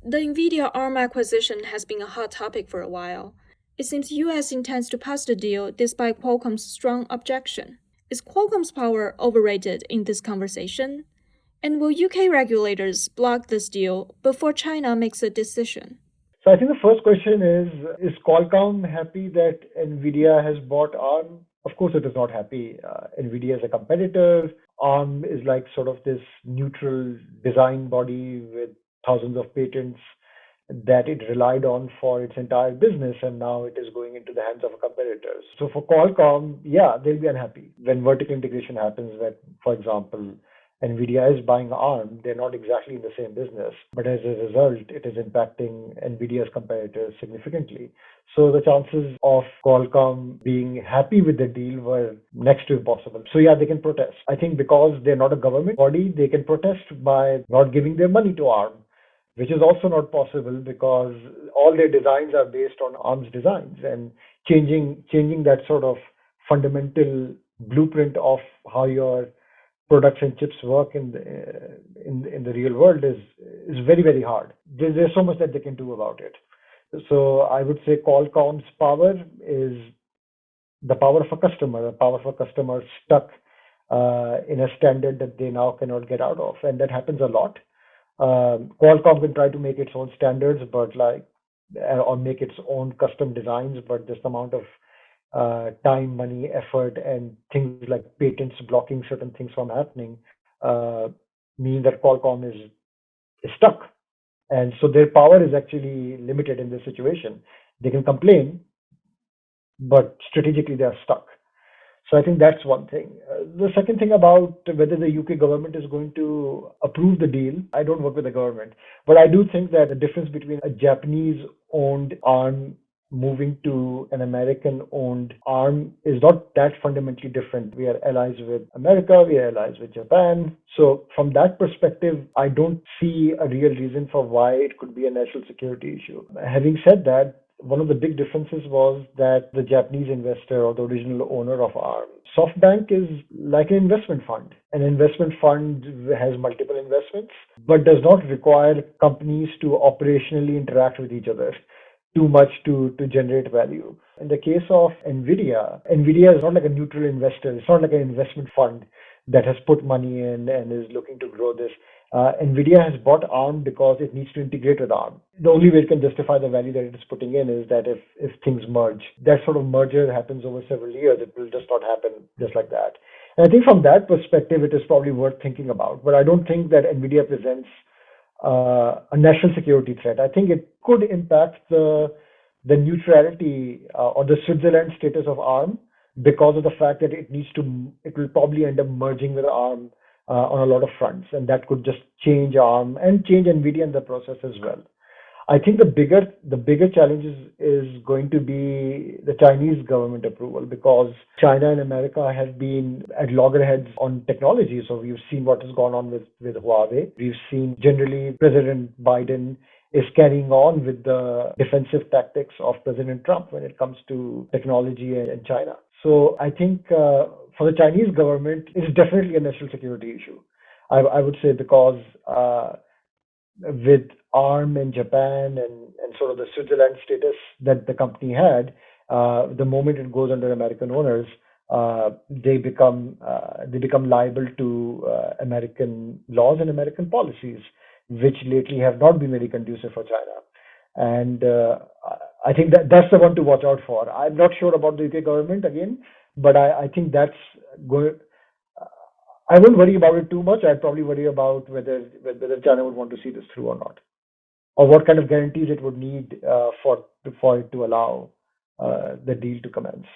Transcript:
The Nvidia Arm acquisition has been a hot topic for a while. It seems US intends to pass the deal despite Qualcomm's strong objection. Is Qualcomm's power overrated in this conversation? And will UK regulators block this deal before China makes a decision? So I think the first question is Qualcomm happy that Nvidia has bought Arm? Of course, it is not happy. Nvidia is a competitor. Arm is like sort of this neutral design body with thousands of patents that it relied on for its entire business, and now it is going into the hands of a competitor. So for Qualcomm, yeah, they'll be unhappy when vertical integration happens. That, for example, Nvidia is buying Arm, they're not exactly in the same business, but as a result, it is impacting Nvidia's competitors significantly. So the chances of Qualcomm being happy with the deal were next to impossible. So yeah, they can protest. I think because they're not a government body, they can protest by not giving their money to Arm, which is also not possible because all their designs are based on Arm's designs, and changing that sort of fundamental blueprint of how your products and chips work in the real world is very hard. There's so much that they can do about it. So I would say Qualcomm's power is the power of a customer, stuck in a standard that they now cannot get out of, and that happens a lot. Qualcomm can try to make its own standards, but or make its own custom designs, but this amount of time, money, effort, and things like patents blocking certain things from happening mean that Qualcomm is stuck. And so their power is actually limited in this situation. They can complain, but strategically they are stuck. So I think that's one thing. The second thing about whether the UK government is going to approve the deal, I don't work with the government, but I do think that the difference between a Japanese-owned Arm moving to an American-owned Arm is not that fundamentally different. We are allies with America, we are allies with Japan. So from that perspective, I don't see a real reason for why it could be a national security issue. Having said that, one of the big differences was that the Japanese investor or the original owner of Arm, SoftBank, is like an investment fund. An investment fund has multiple investments, but does not require companies to operationally interact with each other too much to generate value. In the case of Nvidia is not like a neutral investor. It's not like an investment fund that has put money in and is looking to grow this. Nvidia has bought Arm because it needs to integrate with Arm. The only way it can justify the value that it is putting in is that if things merge. That sort of merger happens over several years. It will just not happen just like that. And I think from that perspective, it is probably worth thinking about. But I don't think that Nvidia presents a national security threat. I think it could impact the neutrality or the Switzerland status of Arm because of the fact that it will probably end up merging with Arm on a lot of fronts, and that could just change Arm and change Nvidia in the process as well. I think the bigger challenge is going to be the Chinese government approval, because China and America have been at loggerheads on technology. So we've seen what has gone on with Huawei. We've seen generally President Biden is carrying on with the defensive tactics of President Trump when it comes to technology and China. So I think for the Chinese government, it's definitely a national security issue. I would say because with Arm and Japan and sort of the Switzerland status that the company had, the moment it goes under American owners, they become liable to American laws and American policies, which lately have not been very conducive for China. And I think that's the one to watch out for. I'm not sure about the UK government again, but I think that's going. I wouldn't worry about it too much. I'd probably worry about whether China would want to see this through or not, or what kind of guarantees it would need for it to allow the deal to commence.